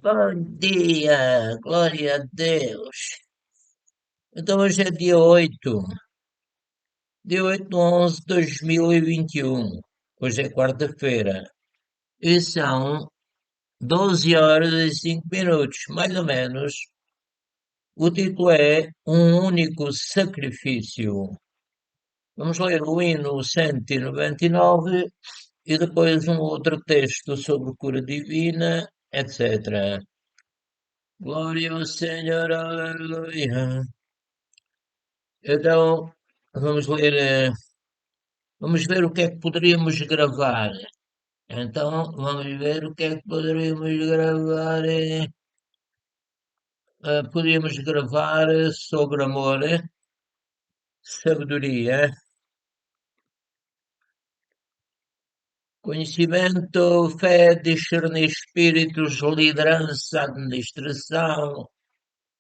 Bom dia, glória a Deus. Então hoje é dia 8 de 11 de 2021. Hoje é quarta-feira. E são 12 horas e 5 minutos, mais ou menos. O título é Um Único Sacrifício. Vamos ler o hino 199 e depois um outro texto sobre cura divina, etc. Glória ao Senhor, aleluia. Então, vamos ler, vamos ver o que é que poderíamos gravar. Então, vamos ver o que é que poderíamos gravar. Podíamos gravar sobre amor, sabedoria, conhecimento, fé, discernir espíritos, liderança, administração,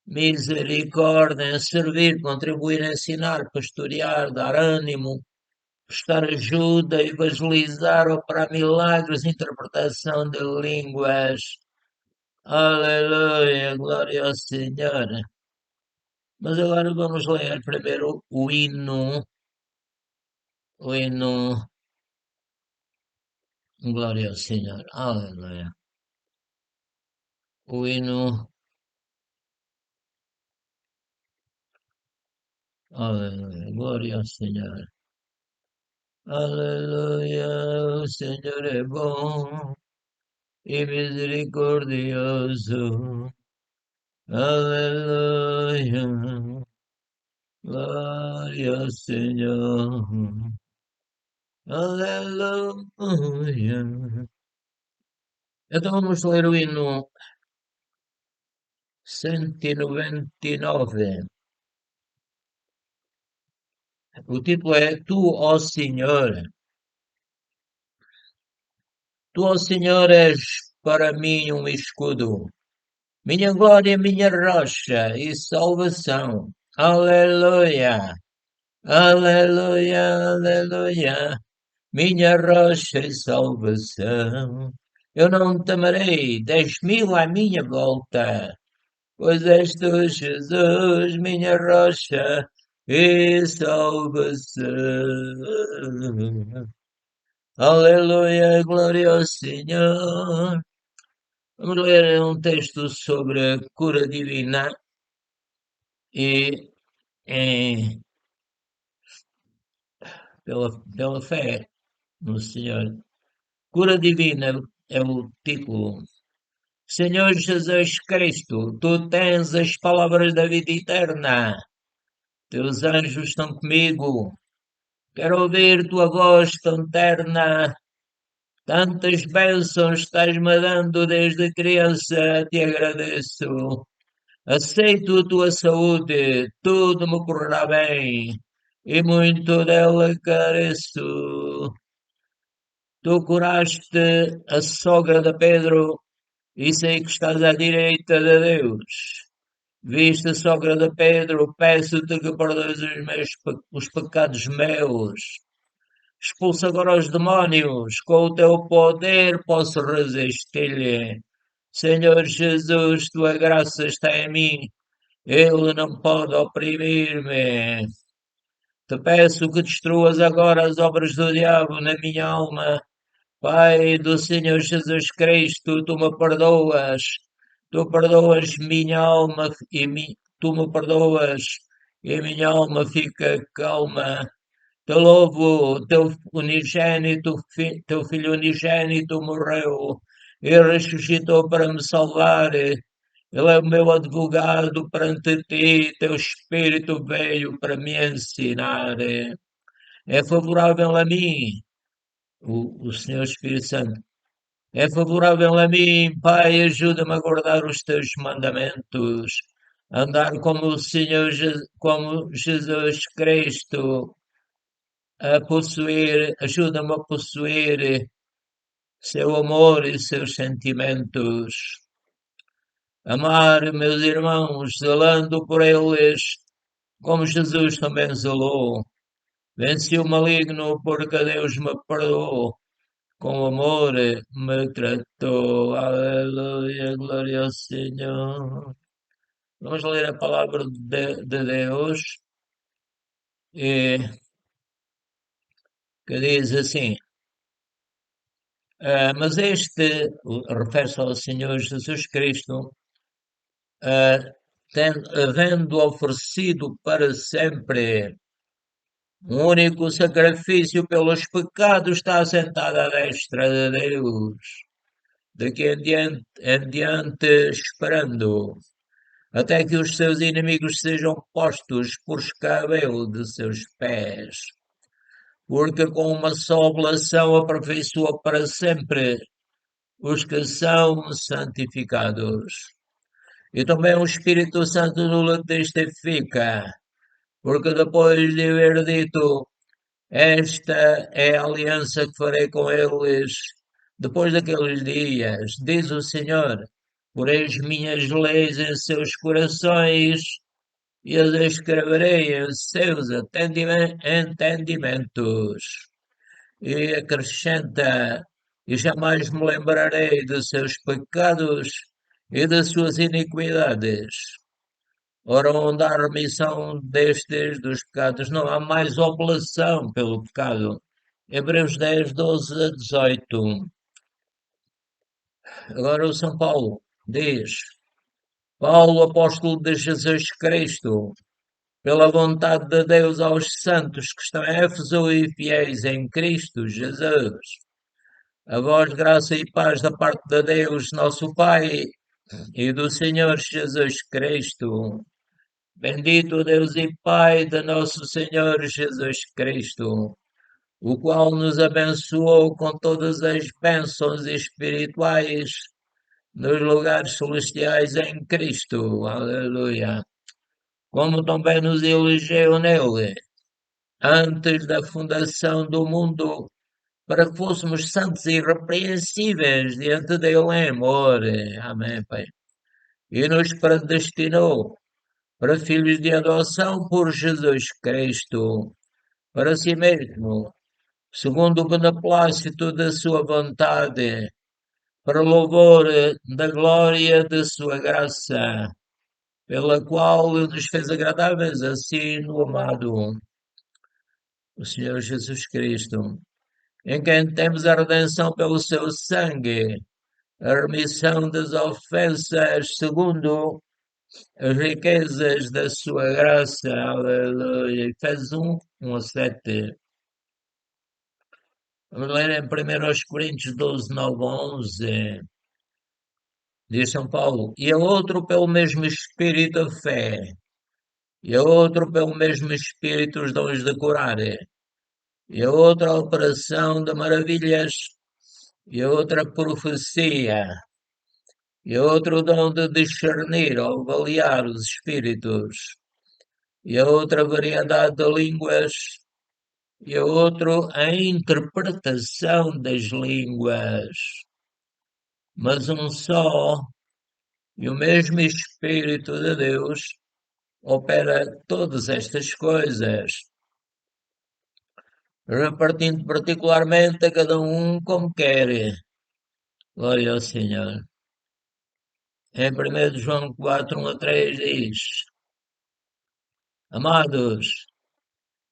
misericórdia, servir, contribuir, ensinar, pastorear, dar ânimo, prestar ajuda, evangelizar, operar milagres, interpretação de línguas. Aleluia, glória ao Senhor. Mas agora vamos ler primeiro o hino, glória ao Senhor. Aleluia. O hino, aleluia, glória ao Senhor. Aleluia, o Senhor é bom e misericordioso. Aleluia, glória ao Senhor. Aleluia. Então vamos ler o hino 199. O título é Tu, ó Senhor, és para mim um escudo, minha glória, minha rocha e salvação. Aleluia, aleluia, aleluia, minha rocha e salvação. Eu não temerei 10.000 à minha volta, pois és tu, Jesus, minha rocha e salvação. Aleluia, glória ao Senhor. Vamos ler um texto sobre a cura divina e, eh, pela fé no Senhor. Cura divina é o título. Senhor Jesus Cristo, tu tens as palavras da vida eterna. Teus anjos estão comigo. Quero ouvir tua voz tão terna. Tantas bênçãos estás-me dando desde criança, te agradeço. Aceito a tua saúde, tudo me correrá bem, e muito dela careço. Tu curaste a sogra de Pedro, e sei que estás à direita de Deus. Viste a sogra de Pedro, peço-te que perdoes os pecados meus. Expulsa agora os demónios, com o teu poder posso resistir-lhe. Senhor Jesus, tua graça está em mim, ele não pode oprimir-me. Te peço que destruas agora as obras do diabo na minha alma. Pai do Senhor Jesus Cristo, tu perdoas minha alma tu me perdoas e minha alma fica calma. Te louvo, teu filho unigênito morreu e ressuscitou para me salvar. Ele é o meu advogado perante ti, teu Espírito veio para me ensinar. É favorável a mim, o Senhor Espírito Santo. É favorável a mim, Pai, ajuda-me a guardar os teus mandamentos, andar como o Senhor, como Jesus Cristo, a possuir, ajuda-me a possuir seu amor e seus sentimentos. Amar meus irmãos, zelando por eles, como Jesus também zelou. Venci o maligno porque Deus me perdoou. com amor me tratou. Aleluia, glória ao Senhor. Vamos ler a palavra de Deus, e, que diz assim: mas este, refere-se ao Senhor Jesus Cristo, ah, havendo oferecido para sempre um único sacrifício pelos pecados, está assentado à destra de Deus, daqui em diante esperando, até que os seus inimigos sejam postos por escabelo de seus pés. Porque com uma só oblação aperfeiçoa para sempre os que são santificados. E também o Espírito Santo nos testifica, porque depois de haver dito: esta é a aliança que farei com eles depois daqueles dias, diz o Senhor, porei as minhas leis em seus corações e as escreverei em seus entendimentos. E acrescenta: e jamais me lembrarei de seus pecados e de suas iniquidades. Ora, onde há remissão destes dos pecados, não há mais oblação pelo pecado. Hebreus 10, 12 a 18. Agora o São Paulo diz: Paulo, apóstolo de Jesus Cristo, pela vontade de Deus aos santos que estão em Éfeso e fiéis em Cristo Jesus. A vós graça e paz da parte de Deus, nosso Pai, e do Senhor Jesus Cristo. Bendito Deus e Pai de nosso Senhor Jesus Cristo, o qual nos abençoou com todas as bênçãos espirituais nos lugares celestiais em Cristo. Aleluia. Como também nos elegeu nele, antes da fundação do mundo, para que fôssemos santos e irrepreensíveis diante dele em amor. Amém, Pai. E nos predestinou para filhos de adoção por Jesus Cristo, para si mesmo, segundo o beneplácito da sua vontade, para louvor da glória de sua graça, pela qual nos fez agradáveis assim no amado, o Senhor Jesus Cristo, em quem temos a redenção pelo seu sangue, a remissão das ofensas, segundo as riquezas da sua graça. Aleluia. Efésios 1, 1 a 7. Vamos ler em 1 Coríntios 12, 9 a 11. Diz São Paulo: e a outro pelo mesmo Espírito a fé, e a outro pelo mesmo Espírito os dons de curar, e a outra a operação de maravilhas, e a outra a profecia, e a outro o dom de discernir ou avaliar os espíritos, e a outra a variedade de línguas, e a outro a interpretação das línguas. Mas um só e o mesmo Espírito de Deus opera todas estas coisas, repartindo particularmente a cada um como quer. Glória ao Senhor. Em 1 João 4, 1 a 3 diz: Amados,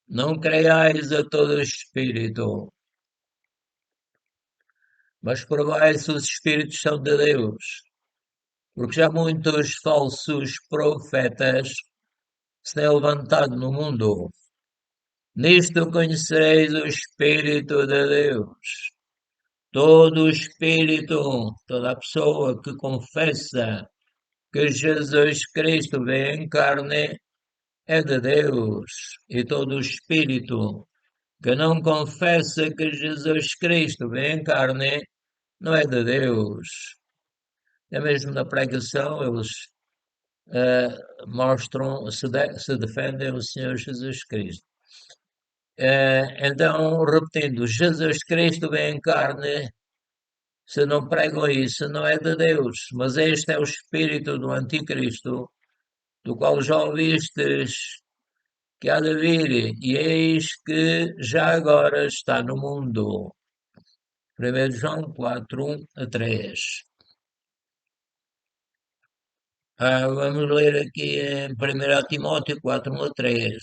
não creiais a todo espírito, mas provai se os espíritos são de Deus, porque já muitos falsos profetas se têm levantado no mundo. Nisto conhecereis o Espírito de Deus. Todo o espírito, toda a pessoa que confessa que Jesus Cristo veio em carne é de Deus. E todo o espírito que não confessa que Jesus Cristo veio em carne não é de Deus. É mesmo na pregação, eles mostram, se defendem o Senhor Jesus Cristo. Então, repetindo, Jesus Cristo vem em carne, se não pregam isso, não é de Deus, mas este é o espírito do anticristo, do qual já ouvistes que há de vir, e eis que já agora está no mundo. 1 João 4, 1 a 3. Vamos ler aqui em 1 Timóteo 4, 1 a 3.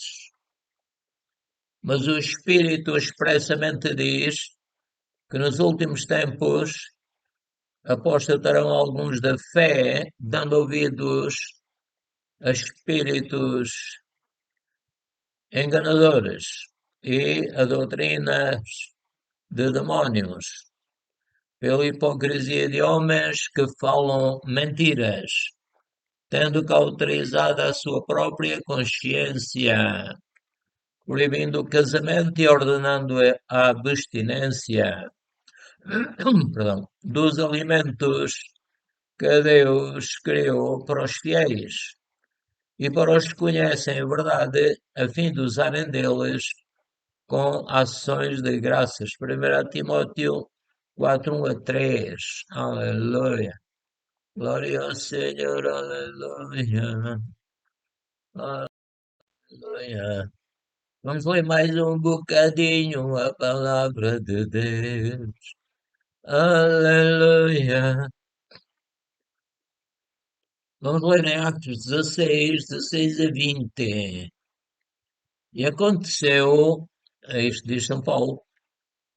Mas o Espírito expressamente diz que nos últimos tempos apostatarão alguns da fé, dando ouvidos a espíritos enganadores e a doutrinas de demónios, pela hipocrisia de homens que falam mentiras, tendo cauterizado a sua própria consciência, proibindo o casamento e ordenando a abstinência perdão, dos alimentos que Deus criou para os fiéis e para os que conhecem a verdade, a fim de usarem deles com ações de graças. 1 Timóteo 4, 1 a 3. Aleluia. Glória ao Senhor, aleluia. Aleluia. Vamos ler mais um bocadinho a palavra de Deus. Aleluia. Vamos ler em Atos 16, 16 a 20. E aconteceu, isto diz São Paulo,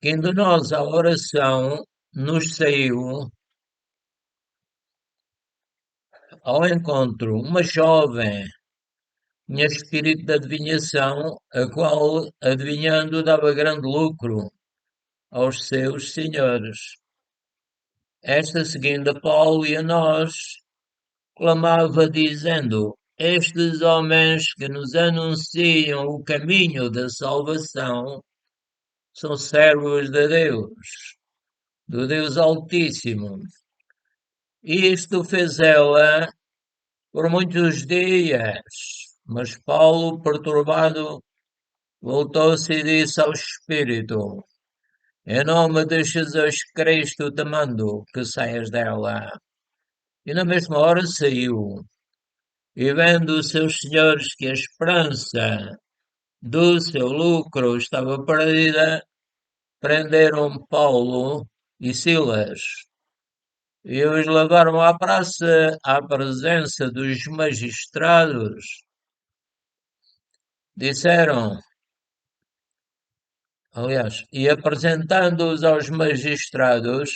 que indo nós à oração nos saiu ao encontro uma jovem, tinha espírito de adivinhação, a qual, adivinhando, dava grande lucro aos seus senhores. Esta, seguindo a Paulo e a nós, clamava, dizendo: Estes homens que nos anunciam o caminho da salvação são servos de Deus, do Deus Altíssimo. E isto fez ela por muitos dias. Mas Paulo, perturbado, voltou-se e disse ao Espírito: Em nome de Jesus Cristo te mando que saias dela. E na mesma hora saiu. E vendo os seus senhores que a esperança do seu lucro estava perdida, prenderam Paulo e Silas e os levaram à praça à presença dos magistrados. Disseram, aliás, e apresentando-os aos magistrados,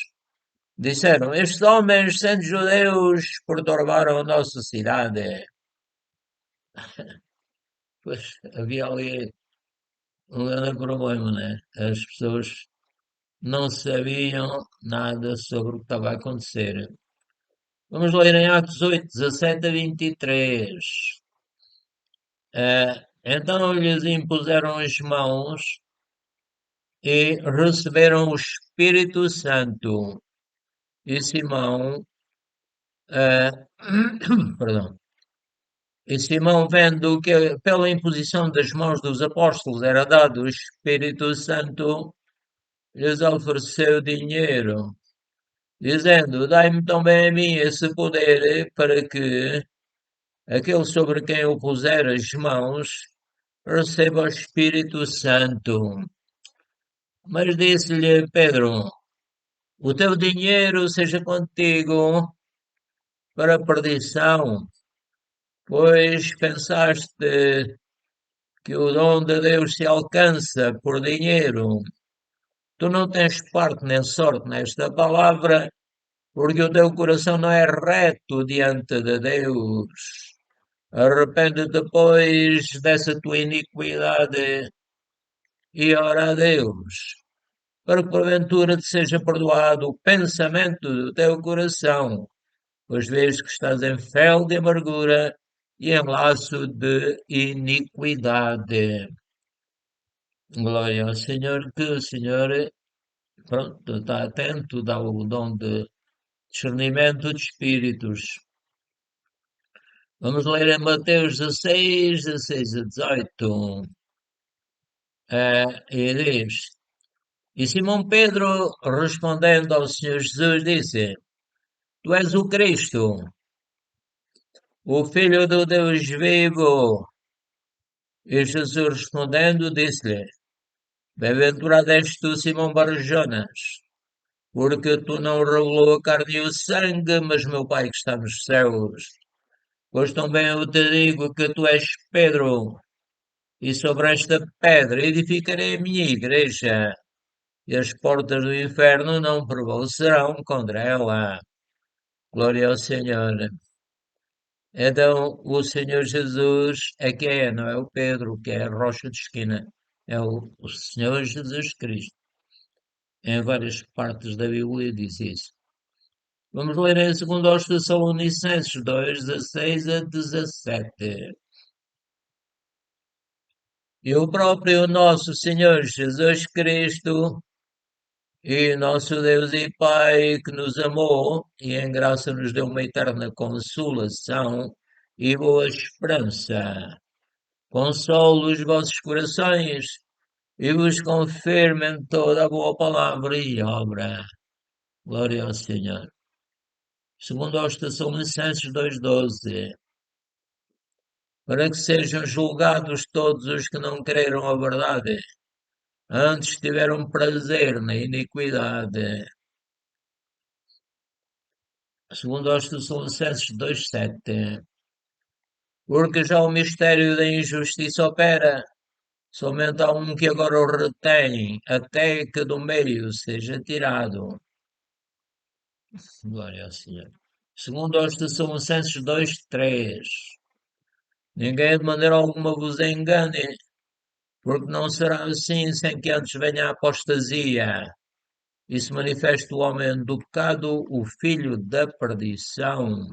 disseram: Estes homens, sendo judeus, perturbaram a nossa cidade. Pois havia ali um grande problema, né? As pessoas não sabiam nada sobre o que estava a acontecer. Vamos ler em Atos 8, 17 a 23. Então lhes impuseram as mãos e receberam o Espírito Santo. E Simão, eh, perdão, e Simão, vendo que pela imposição das mãos dos apóstolos era dado o Espírito Santo, lhes ofereceu dinheiro, dizendo: Dai-me também a mim esse poder, para que aquele sobre quem eu puser as mãos receba o Espírito Santo. Mas disse-lhe Pedro: O teu dinheiro seja contigo para a perdição, pois pensaste que o dom de Deus se alcança por dinheiro. Tu não tens parte nem sorte nesta palavra, porque o teu coração não é reto diante de Deus. Arrepende-te, pois, dessa tua iniquidade e ora a Deus, para que porventura te seja perdoado o pensamento do teu coração, pois vês que estás em fel de amargura e em laço de iniquidade. Glória ao Senhor, que o Senhor, pronto, está atento, dá o dom de discernimento de espíritos. Vamos ler em Mateus 16, 16 a 18. E diz: E Simão Pedro, respondendo ao Senhor Jesus, disse: Tu és o Cristo, o Filho do Deus vivo. E Jesus respondendo, disse-lhe: Bem-aventurado és tu, Simão Barjonas, porque tu não revelou a carne e o sangue, mas meu Pai que está nos céus. Pois também eu te digo que tu és Pedro, e sobre esta pedra edificarei a minha igreja, e as portas do inferno não prevalecerão contra ela. Glória ao Senhor. Então, o Senhor Jesus é que é, não é o Pedro, que é a rocha de esquina. É o Senhor Jesus Cristo. Em várias partes da Bíblia diz isso. Vamos ler em 2 Tessalonicenses 2, 16 a 17. E o próprio nosso Senhor Jesus Cristo, e nosso Deus e Pai, que nos amou e em graça nos deu uma eterna consolação e boa esperança, console os vossos corações e vos confirme em toda a boa palavra e obra. Glória ao Senhor. Segundo aos Tessalonicenses 2,12, para que sejam julgados todos os que não creram a verdade, antes tiveram prazer na iniquidade. Segundo aos Tessalonicenses 2,7, porque já o mistério da injustiça opera, somente há um que agora o retém, até que do meio seja tirado. Glória ao Senhor. Segundo aos Tessalonicenses 2,3, ninguém de maneira alguma vos engane, porque não será assim sem que antes venha a apostasia e se manifeste o homem do pecado, o filho da perdição.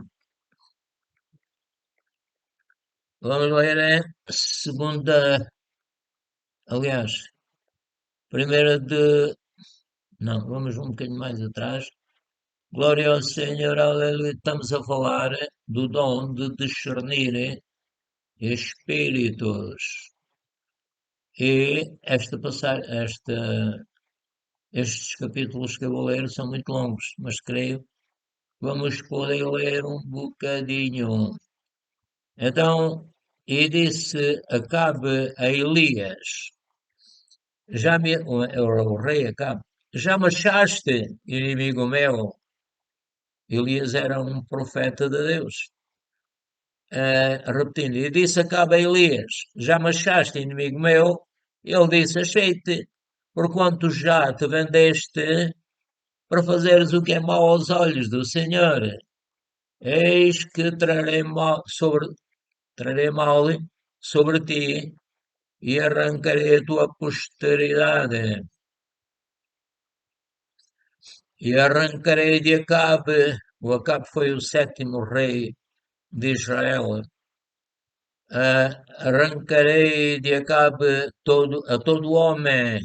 Vamos ler a segunda, aliás, primeira de. Não, vamos um bocadinho mais atrás. Glória ao Senhor, aleluia. Estamos a falar do dom de discernir espíritos. E estes capítulos que eu vou ler são muito longos, mas creio que vamos poder ler um bocadinho. Então, e disse Acabe a Elias, o rei Acabe, já me achaste, inimigo meu? Elias era um profeta de Deus. Repetindo, e disse Acabe a Elias, já me achaste, inimigo meu? Ele disse, achei-te, porquanto já te vendeste para fazeres o que é mau aos olhos do Senhor. Eis que trarei mal sobre ti e arrancarei a tua posteridade. E arrancarei de Acabe, o Acabe foi o sétimo rei de Israel, arrancarei de Acabe a todo homem,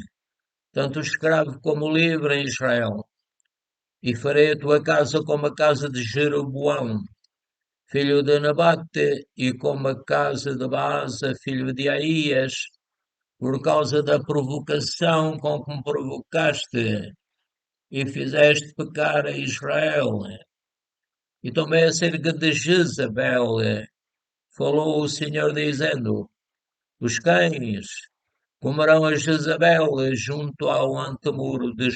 tanto escravo como livre em Israel, e farei a tua casa como a casa de Jeroboão, filho de Nabate, e como a casa de Baasa, filho de Aías, por causa da provocação com que me provocaste, e fizeste pecar a Israel. E também acerca de Jezabel, falou o Senhor dizendo, os cães comerão a Jezabel junto ao antemuro de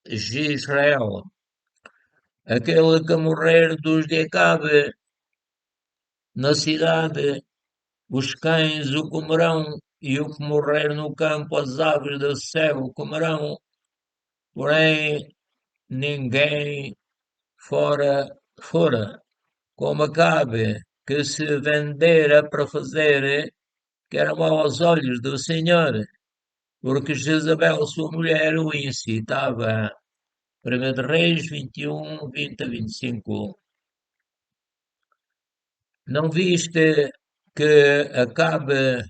Israel. Aquele que morrer dos de Acabe na cidade, os cães o comerão, e o que morrer no campo, as aves do céu o comerão, porém ninguém fora, como Acabe, que se vendera para fazer que era mau aos olhos do Senhor, porque Jezabel, sua mulher, o incitava. 1 de Reis 21, 20 a 25. Não viste que Acabe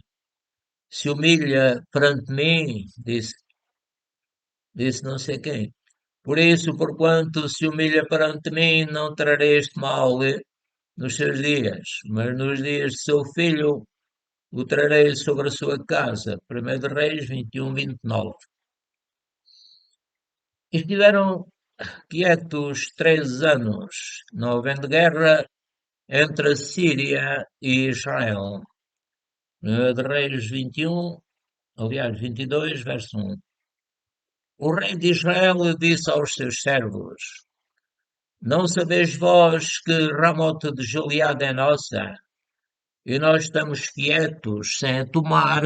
se humilha perante mim? Disse não sei quem. Por isso, porquanto se humilha perante mim, não trarei este mal nos seus dias, mas nos dias de seu filho o trarei sobre a sua casa. 1 de Reis 21, 29. Estiveram quietos 3 anos, não havendo guerra entre a Síria e Israel. 1 de Reis 21, aliás, 22, verso 1. o rei de Israel disse aos seus servos: Não sabeis vós que Ramote de Gileade é nossa, e nós estamos quietos, sem a tomar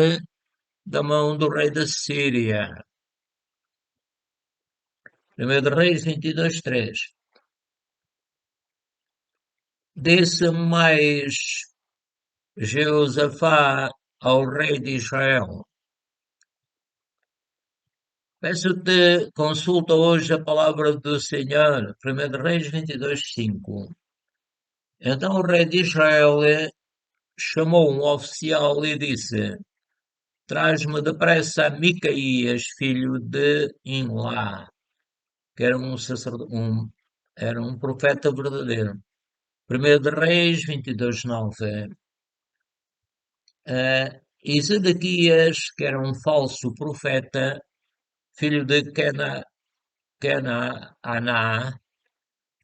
da mão do rei da Síria. 1 de Reis 22, 3. Disse mais Jeosafá ao rei de Israel: Peço-te, consulta hoje a palavra do Senhor. 1 de Reis 22, 5. Então o rei de Israel chamou um oficial e disse: Traz-me depressa a Micaías, filho de Imlá, que era um sacerdote, era um profeta verdadeiro. 1 de Reis 22, 9. E Zedequias, que era um falso profeta, filho de Canaã,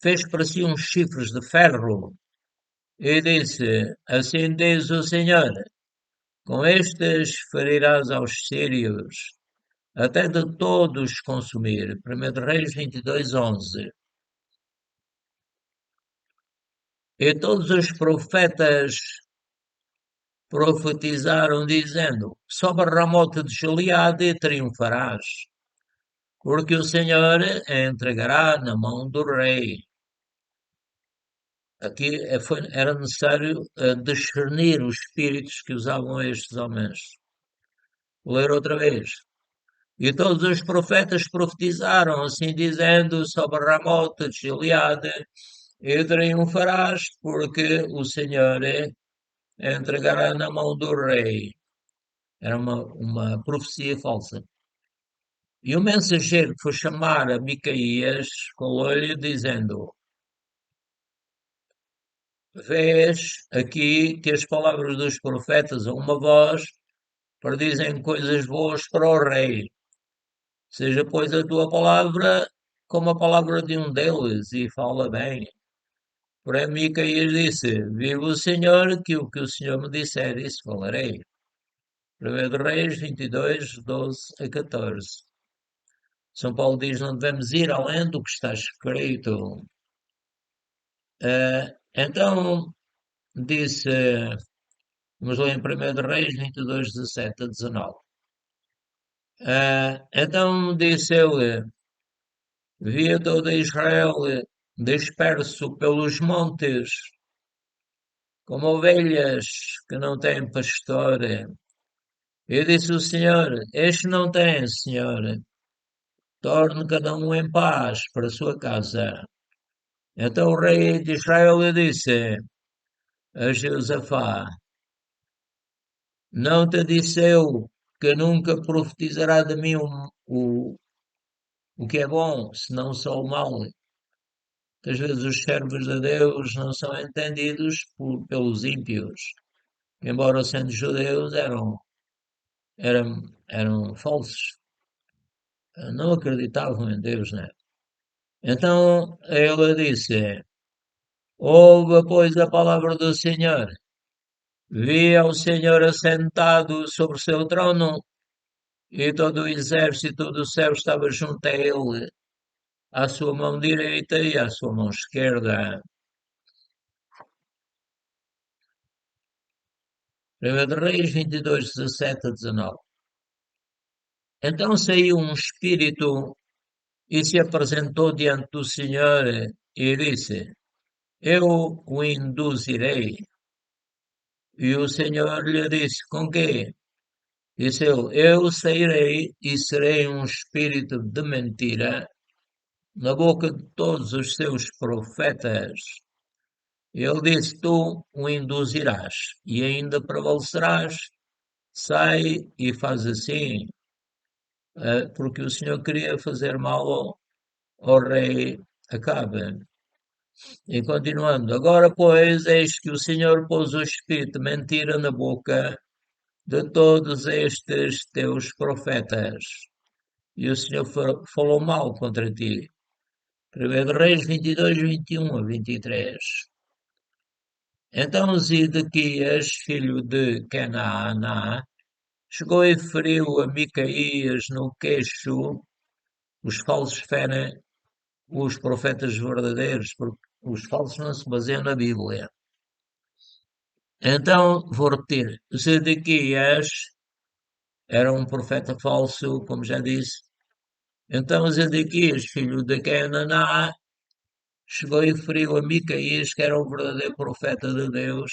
fez para si uns chifres de ferro e disse: Assim diz o Senhor, com estes ferirás aos sírios, até de todos consumir. 1 de Reis 22, 11. E todos os profetas profetizaram, dizendo: Sobre Ramote de Gileade triunfarás, porque o Senhor a entregará na mão do rei. Aqui era necessário discernir os espíritos que usavam estes homens. Vou ler outra vez. E todos os profetas profetizaram, assim dizendo, sobre Ramote de Gileade, e triunfarás, porque o Senhor entregará na mão do rei. Era uma profecia falsa. E o mensageiro que foi chamar a Micaías falou-lhe, dizendo: Vês aqui que as palavras dos profetas a uma voz predizem coisas boas para o rei. Seja, pois, a tua palavra como a palavra de um deles, e fala bem. Porém, Micaías disse: Viva o Senhor, que o Senhor me disser, isso falarei. 1 de Reis 22, 12 a 14. São Paulo diz: Não devemos ir além do que está escrito. Então, disse, vamos ler em 1 de Reis 22, 17 a 19. Então disse ele: Via todo Israel disperso pelos montes, como ovelhas que não têm pastor. E disse o Senhor: Este não tem, Senhor. Torne cada um em paz para a sua casa. Então o rei de Israel lhe disse a Josafá: Não te disse eu que nunca profetizará de mim o que é bom, senão só o mal. Às vezes os servos de Deus não são entendidos pelos ímpios, embora sendo judeus eram falsos, não acreditavam em Deus, né? Então ele disse: Ouve, pois, a palavra do Senhor. Via o Senhor assentado sobre o seu trono, e todo o exército do céu estava junto a ele, à sua mão direita e à sua mão esquerda. 1 de Reis 22, 17 a 19. Então saiu um espírito e se apresentou diante do Senhor e disse: Eu o induzirei. E o Senhor lhe disse: Com quê? Disse ele: Eu sairei e serei um espírito de mentira na boca de todos os seus profetas. Ele disse: Tu o induzirás e ainda prevalecerás. Sai e faz assim, porque o Senhor queria fazer mal ao rei Acabe. E continuando: Agora, pois, eis que o Senhor pôs o espírito de mentira na boca de todos estes teus profetas. E o Senhor falou mal contra ti. 1 Reis 22, 21 a 23. Então Zedequias, filho de Canaã, chegou e feriu a Micaías no queixo os falsos ferem os profetas verdadeiros, porque os falsos não se baseiam na Bíblia. Então, vou repetir, Zedequias era um profeta falso, como já disse. Então Zedequias, filho de Cananá, chegou e feriu a Micaías, que era o verdadeiro profeta de Deus,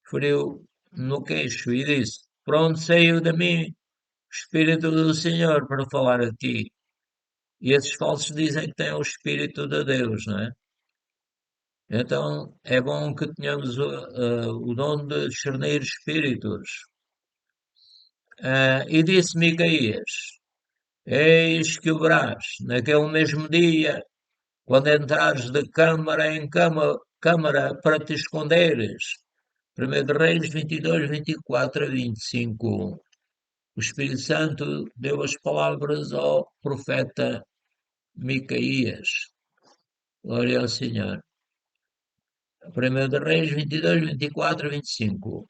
feriu no queixo e disse: Pronto, saiu de mim o Espírito do Senhor para falar a ti. E esses falsos dizem que têm o Espírito de Deus, não é? Então é bom que tenhamos o dom de discernir espíritos. E disse Micaías: Eis que o verás, naquele mesmo dia, quando entrares de câmara em câmara para te esconderes. 1 de Reis 22, 24 a 25. O Espírito Santo deu as palavras ao profeta Micaías. Glória ao Senhor. 1 de Reis 22, 24 a 25.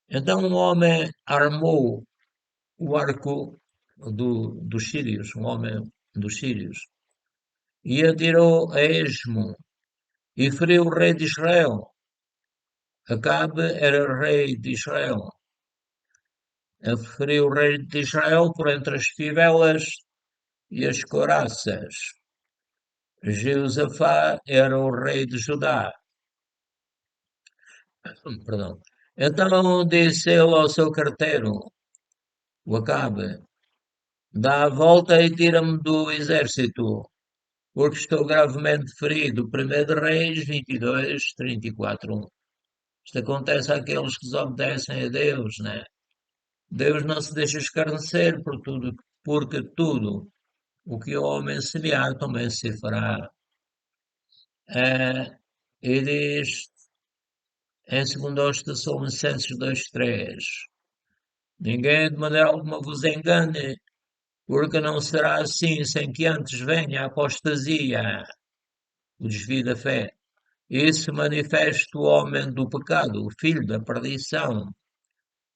Então um homem armou o arco dos sírios, um homem dos sírios, e atirou a esmo e feriu o rei de Israel. Acabe era rei de Israel. Feriu o rei de Israel por entre as fivelas e as couraças. Jeosafá era o rei de Judá. Perdão. Então disse ele ao seu carteiro, o Acabe, dá a volta e tira-me do exército, porque estou gravemente ferido. 1 de Reis 22, 34. Isto acontece àqueles que desobedecem a Deus, né? Deus não se deixa escarnecer porque tudo o que o homem semear também se fará. E diz em 2 Tessalonicenses 2:3: Ninguém de maneira alguma vos engane, porque não será assim sem que antes venha a apostasia, o desvio da fé. E se manifeste o homem do pecado, o filho da perdição.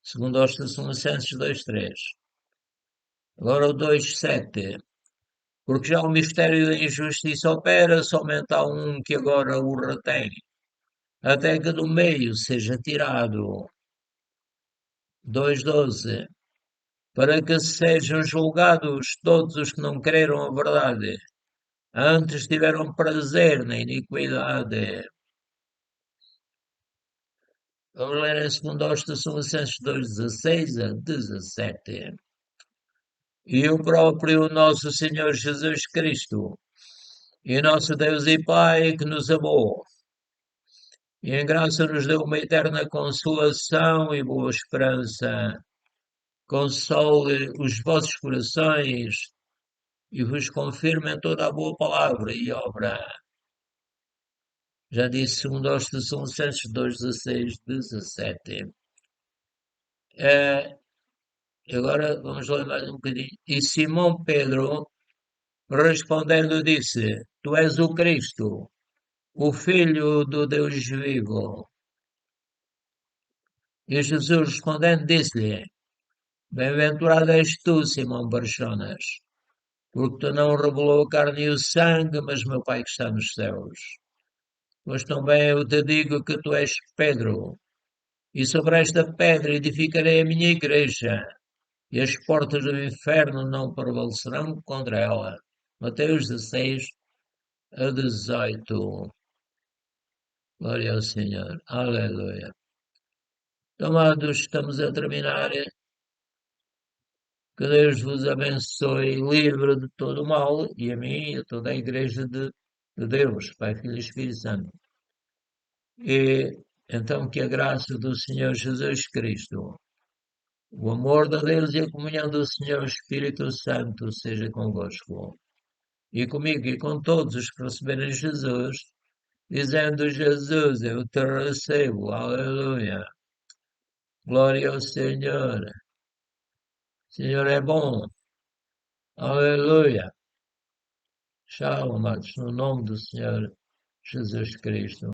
2 Tessalonicenses 2:3. Agora o 2:7. Porque já o mistério da injustiça opera, somente há um que agora o retém, até que do meio seja tirado. 2:12. Para que sejam julgados todos os que não creram a verdade, antes tiveram prazer na iniquidade. Vamos ler em 2 Tessalonicenses 2:16 a 17. E o próprio nosso Senhor Jesus Cristo, e nosso Deus e Pai, que nos amou, e em graça nos deu uma eterna consolação e boa esperança. Console os vossos corações e vos confirme em toda a boa palavra e obra. Já disse 2 Tessalonicenses 2:16, 17. Agora vamos ler mais um bocadinho. E Simão Pedro, respondendo, disse: Tu és o Cristo, o Filho do Deus vivo. E Jesus respondendo, disse-lhe: Bem-aventurado és tu, Simão Barjonas, porque tu não revelou a carne e o sangue, mas meu Pai que está nos céus. Mas também eu te digo que tu és Pedro, e sobre esta pedra edificarei a minha igreja, e as portas do inferno não prevalecerão contra ela. Mateus 16 a 18. Glória ao Senhor. Aleluia. Amados, estamos a terminar. Que Deus vos abençoe, livre de todo o mal, e a mim e a toda a Igreja de Deus, Pai, Filho e Espírito Santo. E então que a graça do Senhor Jesus Cristo, o amor de Deus e a comunhão do Senhor Espírito Santo seja convosco. E comigo e com todos os que receberem Jesus, dizendo Jesus, eu te recebo, aleluia. Glória ao Senhor. O Senhor é bom, aleluia. Tchau, amados, no nome do Senhor Jesus Cristo.